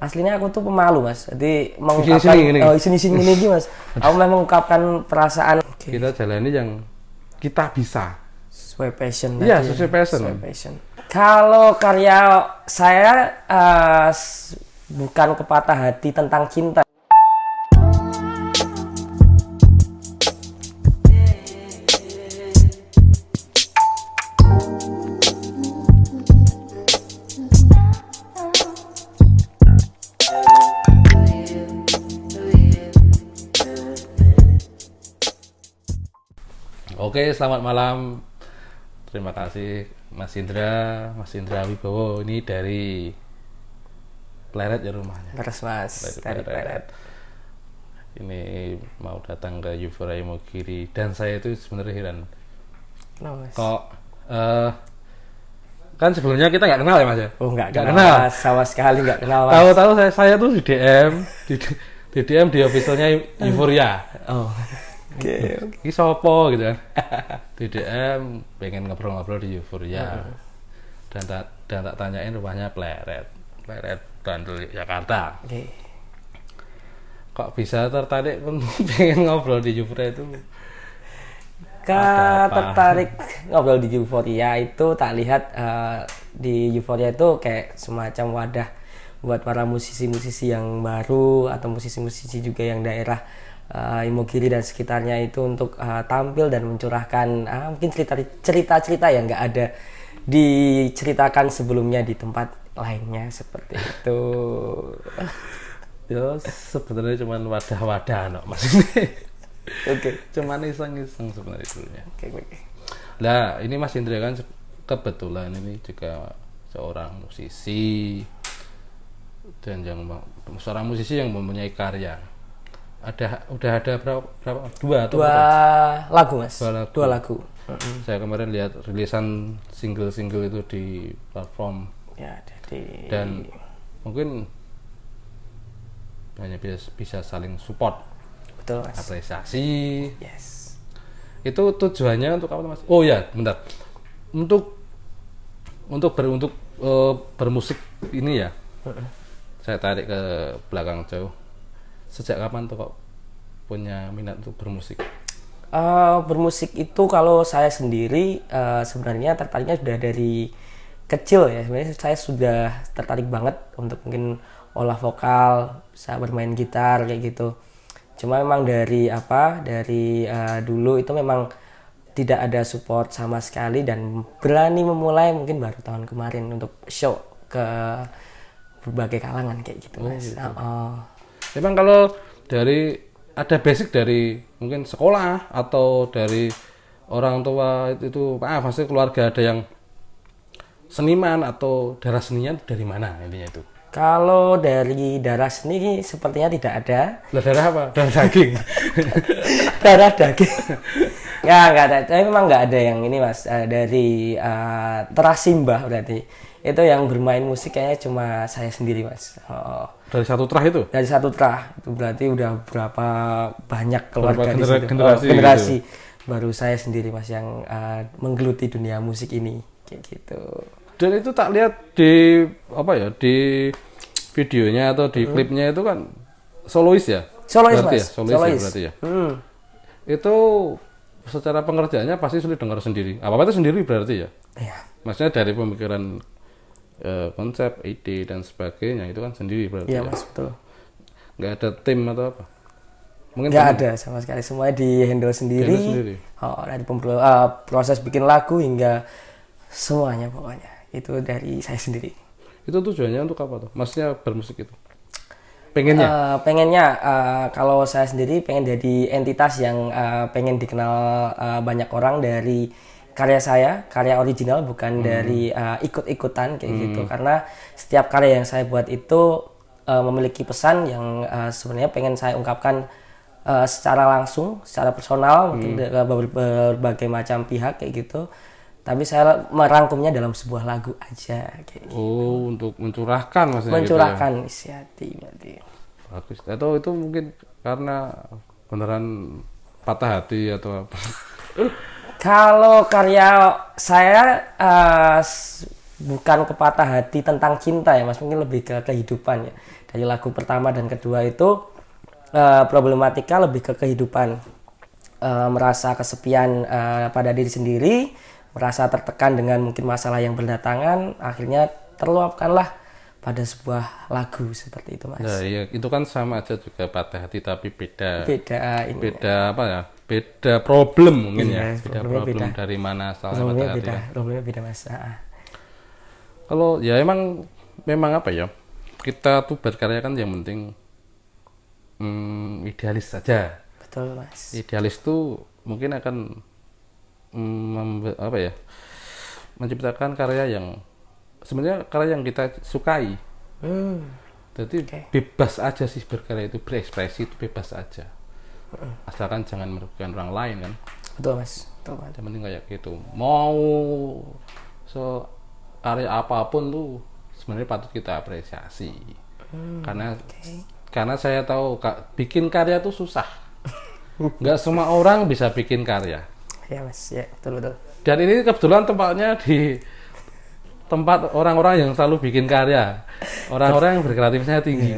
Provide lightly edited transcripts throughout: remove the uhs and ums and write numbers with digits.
Aslinya aku tuh pemalu mas, jadi Sini. ini mas. Aku memang mengungkapkan perasaan. Kita jalani yang kita bisa. Sesuai passion. Iya, sesuai passion. Kalau karya saya bukan kepatah hati tentang cinta. Oke, selamat malam. Terima kasih Mas Indra Wibowo. Ini dari Pleret ya rumahnya. Terus mas, dari Pleret. Ini mau datang ke Euphoria Imogiri dan saya itu sebenarnya heran. Kenapa mas? Kok kan sebelumnya kita nggak kenal ya mas ya? Oh nggak kenal. Mas, sama sekali nggak kenal mas. Tahu-tahu saya tuh di DM di officialnya Euphoria. Oh. Oke. Ini sopo gitu kan. Di DM pengen ngobrol-ngobrol di Euphoria. Dan tak tanyain rumahnya Pleret Bandul Jakarta. Oke. Kok bisa tertarik pengen ngobrol di Euphoria itu? Tertarik ngobrol di Euphoria itu tak lihat di Euphoria itu kayak semacam wadah buat para musisi-musisi yang baru atau musisi-musisi juga yang daerah Imogiri dan sekitarnya itu untuk tampil dan mencurahkan mungkin cerita-cerita yang nggak ada diceritakan sebelumnya di tempat lainnya seperti itu. Ya sebenarnya cuma wadah-wadah no mas ini. Oke. Cuman iseng-iseng sebenarnya dulunya. Oke. Nah ini Mas Indra kan kebetulan ini juga seorang musisi dan seorang musisi yang mempunyai karya. Udah ada berapa? Dua lagu mas. Dua lagu. Saya kemarin lihat rilisan single-single itu di platform. Ya, jadi dan mungkin hanya bisa saling support. Betul mas. Apresiasi. Yes. Itu tujuannya untuk apa mas? Oh ya, bentar. Untuk bermusik ini ya. Saya tarik ke belakang jauh. Sejak kapan tuh kok punya minat untuk bermusik? Bermusik itu kalau saya sendiri sebenarnya tertariknya sudah dari kecil ya. Sebenarnya saya sudah tertarik banget untuk mungkin olah vokal, bisa bermain gitar kayak gitu. Cuma memang dari dulu itu memang tidak ada support sama sekali dan berani memulai mungkin baru tahun kemarin untuk show ke berbagai kalangan kayak gitu mas. Gitu. Memang kalau ada basic dari mungkin sekolah atau dari orang tua itu pasti keluarga ada yang seniman atau darah seninya dari mana intinya itu? Kalau dari darah seni sepertinya tidak ada. Darah apa? Darah daging. Darah daging. Nggak ada. Tapi memang nggak ada yang ini mas. Dari terasimbah berarti. Itu yang bermain musik kayaknya cuma saya sendiri mas. Dari satu trah itu? Dari satu trah. Itu berarti udah berapa banyak keluarga di situ. Generasi gitu. Baru saya sendiri mas yang menggeluti dunia musik ini. Kayak gitu. Dan itu tak lihat di videonya atau di klipnya itu kan solois ya? Solois berarti mas. Ya? Solois. Berarti ya? Itu secara pengerjaannya pasti sulit dengar sendiri. Apa-apa itu sendiri berarti ya? Iya. Maksudnya dari pemikiran konsep, ide dan sebagainya itu kan sendiri berarti. Iya ya? mas, betul. Nggak ada tim atau apa? Mungkin nggak ada sama sekali, semuanya di handle sendiri. Dari proses bikin lagu hingga semuanya pokoknya itu dari saya sendiri. Itu tujuannya untuk apa tuh? Maksudnya bermusik itu? Pengennya? Kalau saya sendiri pengen jadi entitas yang pengen dikenal banyak orang dari karya original, bukan dari ikut-ikutan kayak gitu. Karena setiap karya yang saya buat itu memiliki pesan yang sebenarnya pengen saya ungkapkan secara langsung, secara personal, mungkin ke berbagai macam pihak kayak gitu. Tapi saya merangkumnya dalam sebuah lagu aja kayak gitu. Oh, untuk mencurahkan maksudnya. Mencurahkan gitu ya? Isi hati berarti. Bagus. Atau itu mungkin karena beneran patah hati atau apa? Kalau karya saya bukan ke patah hati tentang cinta ya Mas, mungkin lebih ke kehidupan ya. Dari lagu pertama dan kedua itu problematika lebih ke kehidupan, merasa kesepian pada diri sendiri, merasa tertekan dengan mungkin masalah yang berdatangan, akhirnya terluapkanlah pada sebuah lagu seperti itu Mas. Nah, iya, itu kan sama aja juga patah hati tapi beda Ini beda apa ya? Beda problem mungkin iya, ya. Beda problem dari mana asalnya problemnya patah hati. beda, Kan. problemnya beda Mas. Kalau ya memang apa ya? Kita tuh berkarya kan yang penting idealis saja. Betul Mas. Idealis tuh mungkin akan apa ya? Menciptakan karya yang sebenarnya karya yang kita sukai. Jadi bebas aja sih berkarya itu, berekspresi itu bebas aja. Asalkan jangan merugikan orang lain kan. Betul Mas. Betul Mas. Yang penting kayak gitu. Mau karya apapun tuh sebenarnya patut kita apresiasi. Karena saya tahu bikin karya tuh susah. Nggak semua orang bisa bikin karya. Ya Mas, ya betul. Dan ini kebetulan tempatnya di tempat orang-orang yang selalu bikin karya, orang-orang yang berkreativitasnya tinggi,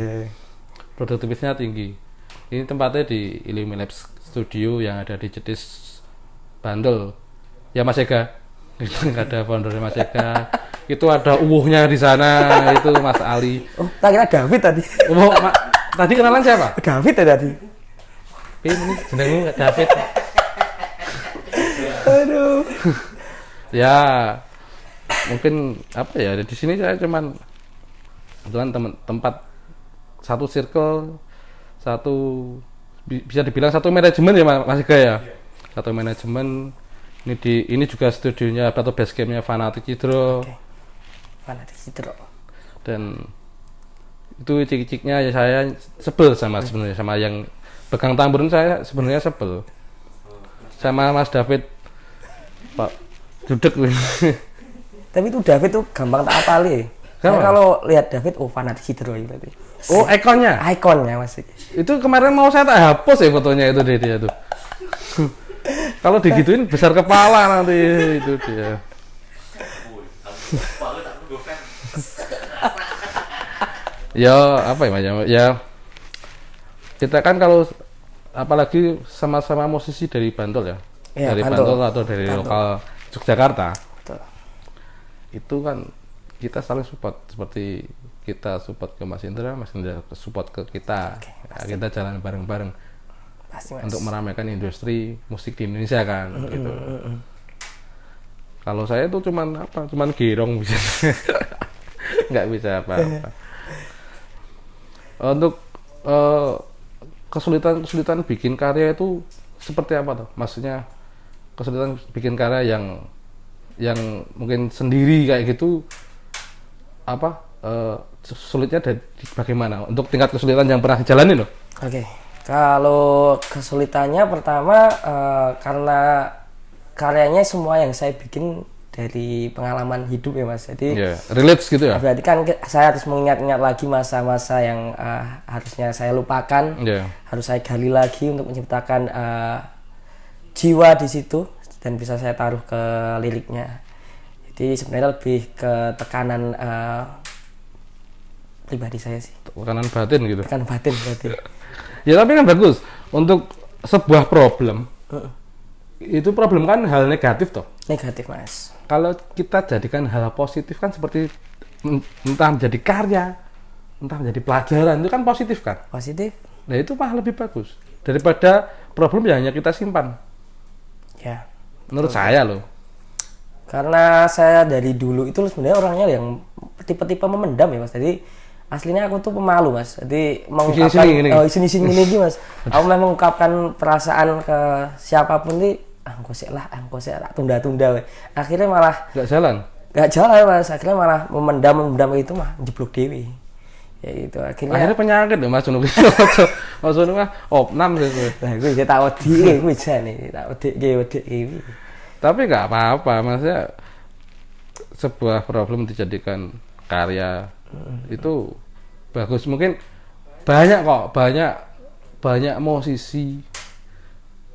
produktivitasnya tinggi. Ini tempatnya di Illumi Labs Studio yang ada di Jedis, Bantul. Ya Mas Ega, itu ada foundernya Mas Ega. Itu ada uwuhnya di sana, itu Mas Ali. Oh, tak kira David tadi. Oh, tadi kenalan siapa? David ya tadi. Ini jenengmu David. Aduh. Ya. Mungkin apa ya di sini saya cuman tempat satu circle, satu bisa dibilang satu manajemen ya Mas Ega ya. Satu manajemen ini juga studionya atau basecampnya Fanatic Hydro. Fanatic Hydro. Dan itu cik-ciknya ya saya sebel sebenarnya sama yang pegang tamburan, saya sebenarnya sebel sama Mas David Pak Dudek. Tapi itu David tuh gampang tak apali. Saya kalau lihat David, Fanatic Hydro itu. Oh, ikonnya Mas. Itu kemarin mau saya tak hapus ya fotonya itu dia tuh. Kalau digituin besar kepala nanti itu dia. Ya apa ya ya kita kan kalau apalagi sama-sama musisi dari Bantul ya, dari Bantul atau dari lokal Yogyakarta. Itu kan kita saling support, seperti kita support ke Mas Indra support ke kita. Kita jalan bareng-bareng untuk meramaikan industri musik di Indonesia kan gitu. Kalau saya tuh cuman girong bisa nggak bisa apa-apa. Untuk kesulitan bikin karya itu seperti apa tuh? Maksudnya kesulitan bikin karya yang mungkin sendiri kayak gitu sulitnya dari bagaimana untuk tingkat kesulitan yang pernah dijalanin loh? Oke. Kalau kesulitannya pertama karena karyanya semua yang saya bikin dari pengalaman hidup ya Mas. Jadi relates gitu ya. Berarti kan saya harus mengingat-ingat lagi masa-masa yang harusnya saya lupakan. Harus saya gali lagi untuk menciptakan jiwa di situ dan bisa saya taruh ke liriknya. Jadi sebenarnya lebih ke tekanan pribadi saya sih. Tekanan batin gitu. Tekanan batin berarti. Ya tapi kan bagus untuk sebuah problem. Itu problem kan hal negatif toh. Negatif Mas. Kalau kita jadikan hal positif kan seperti entah menjadi karya, entah menjadi pelajaran, itu kan positif kan. Positif. Nah itu malah lebih bagus daripada problem yang hanya kita simpan. Ya. Menurut saya loh. Karena saya dari dulu itu sebenarnya orangnya yang tipe-tipe memendam ya Mas. Jadi aslinya aku tuh pemalu Mas. Jadi mengungkapkan sini Mas. Aku memang mengungkapkan perasaan ke siapapun nih, angko sih tak tunda-tunda we. Akhirnya malah nggak jalan Mas. Akhirnya malah memendam itu mah jeblok dewi. Ya gitu. Akhirnya penyakit loh Mas Unuk. Mas Unuk mah opnam gitu. Lah gue tak wedi gue jane, tak wedi iki. Tapi nggak apa-apa, maksudnya sebuah problem dijadikan karya itu bagus. Mungkin banyak musisi,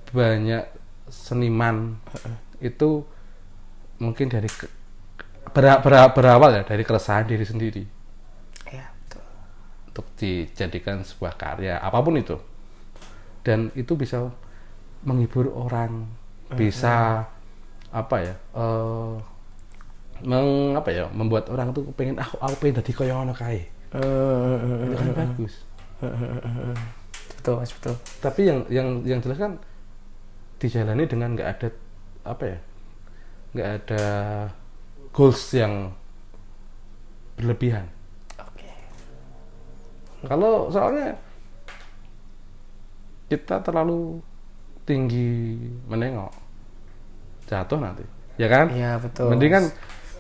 banyak seniman itu mungkin dari berawal ya dari keresahan diri sendiri Ya, betul. untuk dijadikan sebuah karya apapun itu, dan itu bisa menghibur orang, bisa apa ya, membuat orang tuh pengen aku pengen jadi koyo ngono kae. Itu kan bagus. Betul Mas, betul. Tapi yang jelas kan dijalani dengan nggak ada apa ya, nggak ada goals yang berlebihan. Oke. Kalau soalnya kita terlalu tinggi menengok, jatuh nanti, ya kan? Iya, betul. Mending kan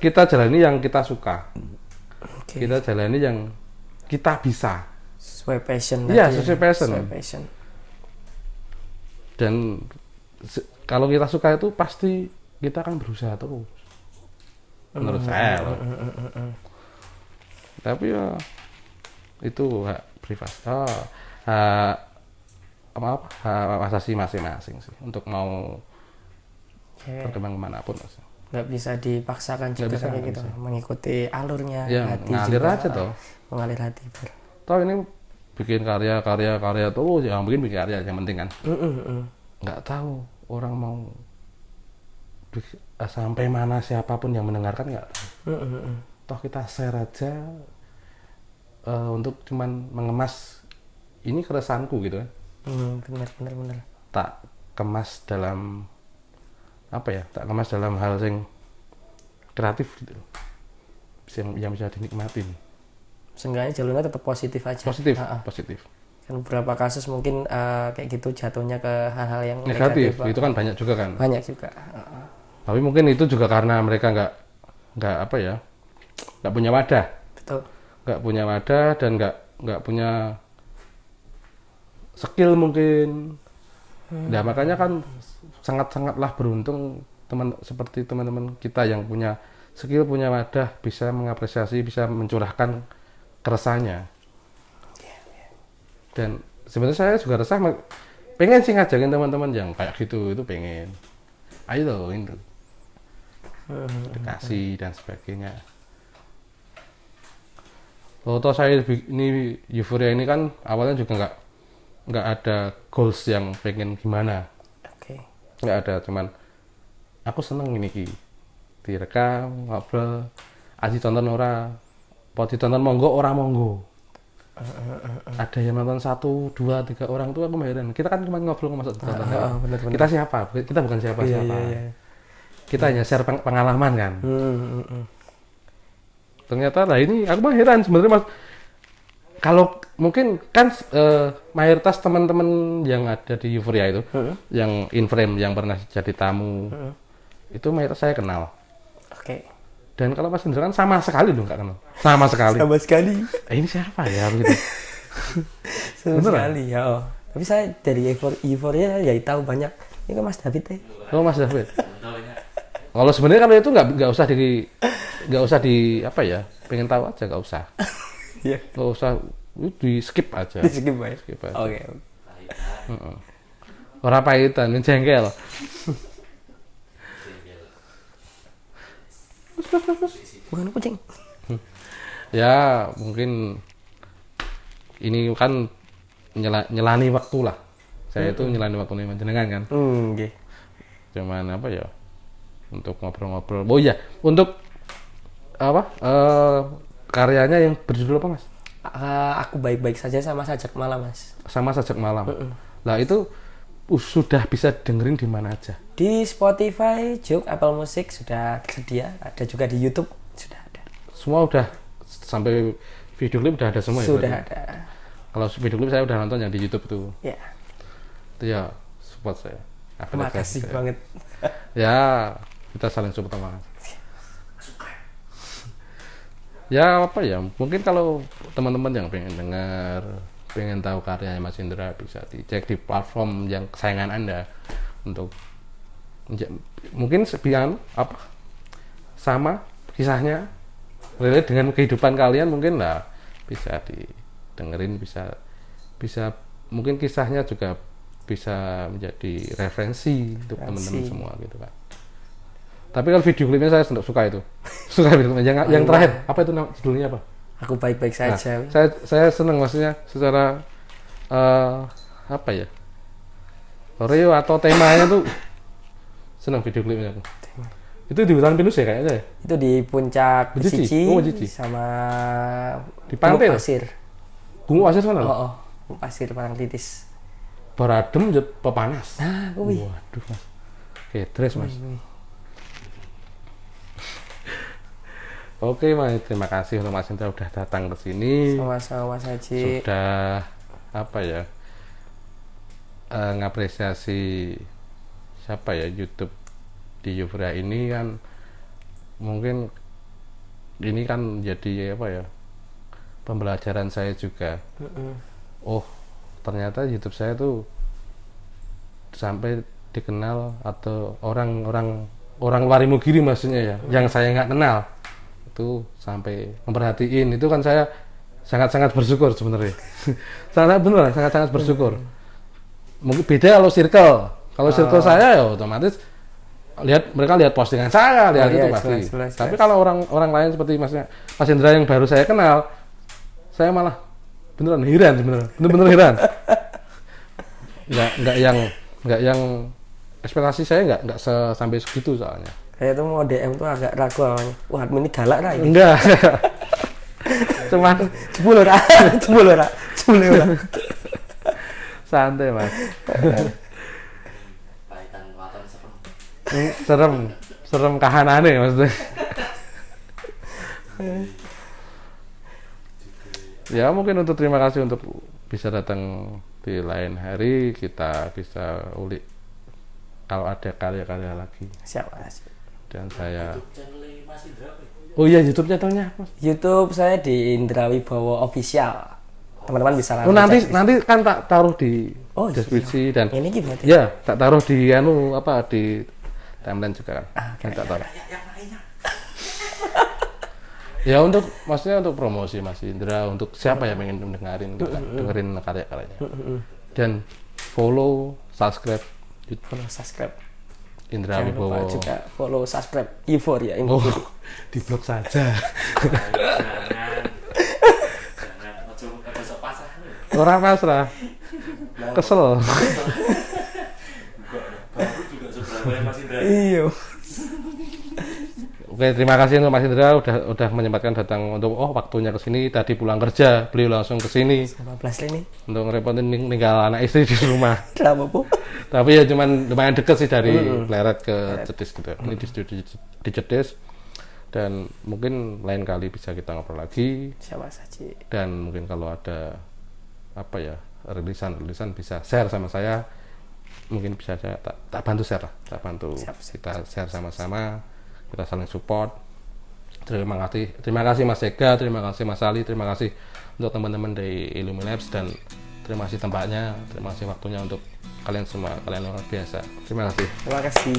kita jalani yang kita suka, Oke. kita jalani yang kita bisa. Sesuai passion. Iya, tadi ya. sesuai passion. Sesuai passion. Dan kalau kita suka itu pasti kita akan berusaha terus. Menurut saya loh. Tapi ya itu hak privasi, hak asasi masing-masing sih untuk mau Oke. berkembang kemanapun. Nggak bisa dipaksakan juga bisa, kayak nggak gitu. bisa. Mengikuti alurnya Ya, hati ngalir juga. aja toh. Mengalir hati. Toh ini bikin karya tuh yang bikin karya yang penting kan. Nggak tahu orang mau sampai mana siapapun yang mendengarkan nggak tahu. Toh kita share aja untuk cuman mengemas ini keresahanku gitu kan. Benar. Tak kemas dalam apa ya, tak kemas dalam hal yang kreatif gitu, yang bisa dinikmatin. Seenggaknya jalurnya tetap positif aja. Positif Kan beberapa kasus mungkin kayak gitu jatuhnya ke hal-hal yang negatif negatif. itu kan banyak juga kan. Banyak juga. Tapi mungkin itu juga karena mereka nggak apa ya, nggak punya wadah, Betul. nggak punya wadah dan nggak punya skill mungkin. Nah makanya kan sangatlah beruntung seperti teman-teman kita yang punya skill, punya wadah, bisa mengapresiasi, bisa mencurahkan keresahannya. Dan sebenarnya saya juga resah, pengen sih ngajakin teman-teman yang kayak gitu, itu pengen. Ayo loh itu. Edukasi dan sebagainya. Toh saya ini Euforia ini kan awalnya juga nggak ada goals yang pengen gimana. Oke. Nggak ada, cuman aku seneng ini direkam, ngobrol, aji tonton ora, mau ditonton monggo ora monggo. Ada yang nonton 1, 2, 3 orang tuh aku heran. Kita kan cuma ngobrol masuk tonton. Bener. Kita siapa? Kita bukan siapa-siapa. Iya. Kita hanya share pengalaman kan. Ternyata lah ini aku mah heran sebenarnya Mas. Kalau mungkin kan mayoritas teman-teman yang ada di Euforia itu, yang in frame, yang pernah jadi tamu, itu mayoritas saya kenal. Oke. Dan kalau Mas Indra kan sama sekali loh nggak kenal, sama sekali. Sama sekali. Ini siapa ya gitu? Sama sekali ya. Oh. Tapi saya dari Euforia ya tahu banyak. Ini kan Mas David ya. Oh Mas David. Kalau sebenarnya kalau itu nggak usah di apa ya, pengen tahu aja nggak usah. Iya. Nggak usah, di skip aja. Di skip aja. Skip aja. Oke. Orang pahitan, jengkel. Bukan kucing. Ya mungkin ini kan nyelani waktu lah. Saya itu nyelani waktu nih jenengan kan. Oke. Cuman apa ya? Untuk ngobrol-ngobrol. Oh iya, untuk apa? Karyanya yang berjudul apa Mas? Aku baik-baik saja sama Sajak Malam Mas. Sama Sajak Malam. Lah itu sudah bisa dengerin di mana aja? Di Spotify, Juk, Apple Music sudah tersedia. Ada juga di YouTube sudah ada. Semua udah, sampai video klip udah ada semua ya? Sudah berarti? ada. Kalau video klip saya udah nonton yang di YouTube tuh. Ya. Itu ya support saya. Terima kasih banget. Ya, kita saling support sama. Ya apa ya, mungkin kalau teman-teman yang pengen dengar, pengen tahu karyanya Mas Indra, bisa dicek di platform yang kesayangan Anda untuk mungkin sepian apa sama kisahnya relate dengan kehidupan kalian, mungkin lah bisa didengerin, bisa mungkin kisahnya juga bisa menjadi referensi untuk teman-teman semua gitu kan. Tapi kalau video klipnya saya suka itu. Suka video klipnya. Yang terakhir, apa itu judulnya apa? Aku baik-baik Nah, saja. saya seneng maksudnya secara apa ya? Oreo atau temanya tuh seneng video klipnya aku. Itu di hutan pinus ya kayaknya ya? Itu di puncak Becici? Becici Oh, Becici. sama Di pantai Gumuk loh? Pasir. Gumuk Pasir sana loh? Oh, Gumuk Pasir Parangtritis. Beradem jet pepanas. Nah, kuwi. Waduh mas. Oke, terus mas. Oke mas, terima kasih untuk Mas Indra udah datang ke sini. Sama-sama Mas Haji. Sudah apa ya? Ngapresiasi siapa ya YouTube di Euphoria ini kan mungkin ini kan jadi apa ya? Pembelajaran saya juga. Oh, ternyata YouTube saya tuh sampai dikenal atau orang luar Imogiri maksudnya ya, yang saya nggak kenal itu sampai memperhatiin. Itu kan saya sangat-sangat bersyukur sebenarnya. sangat bersyukur. Mungkin beda kalau circle saya ya otomatis mereka lihat postingan saya, lihat itu iya, pasti. jelas. Tapi kalau orang lain seperti Mas Indra yang baru saya kenal, saya malah beneran heran sebenarnya, bener-bener heran. nggak yang ekspektasi saya nggak sampai segitu soalnya. Saya tuh mau DM tuh agak ragu awalnya. Wah, admin ini galak lah ini. Enggak. Cuman 10 ra. 10 ra. santai mas. serem kahanane maksudnya. Ya mungkin untuk terima kasih untuk bisa datang di lain hari, kita bisa ulik kalau ada karya-karya lagi. Siap Mas. Dan saya oh iya YouTube channelnya Mas. YouTube saya di Indra Wibowo Official. Teman-teman bisa Oh, langsung cek. nanti kan tak taruh di Oh, deskripsi dan Ini gimana? ya tak taruh di di timeline juga kan. Tak taruh. Ya maksudnya untuk promosi Mas Indra, untuk siapa yang pengen dengerin karya-karyanya. Dan follow, subscribe Follow, subscribe. Indra Jangan lupa Wibowo. juga follow, subscribe Euphoria. Oh, di blog saja. Orang pasrah. Kesel. Iya. Oke, terima kasih untuk Mas Indra udah menyempatkan datang untuk waktunya ke sini. Tadi pulang kerja, beliau langsung ke sini 15 ini. untuk ngerepotin ninggal anak istri di rumah. Kenapa, Bu? Tapi ya cuman lumayan deket sih dari Pleret ke Cetis gitu. Ini di Cetis. Dan mungkin lain kali bisa kita ngobrol lagi. Siapa saja. Dan mungkin kalau ada rilisan bisa share sama saya. Mungkin bisa saya tak bantu share lah. Tak bantu kita share sama-sama. Kita saling support. Terima kasih Mas Ega, terima kasih Mas Ali, terima kasih untuk teman-teman dari Illumilabs, dan terima kasih tempatnya, terima kasih waktunya untuk kalian semua, kalian luar biasa. Terima kasih. Terima kasih.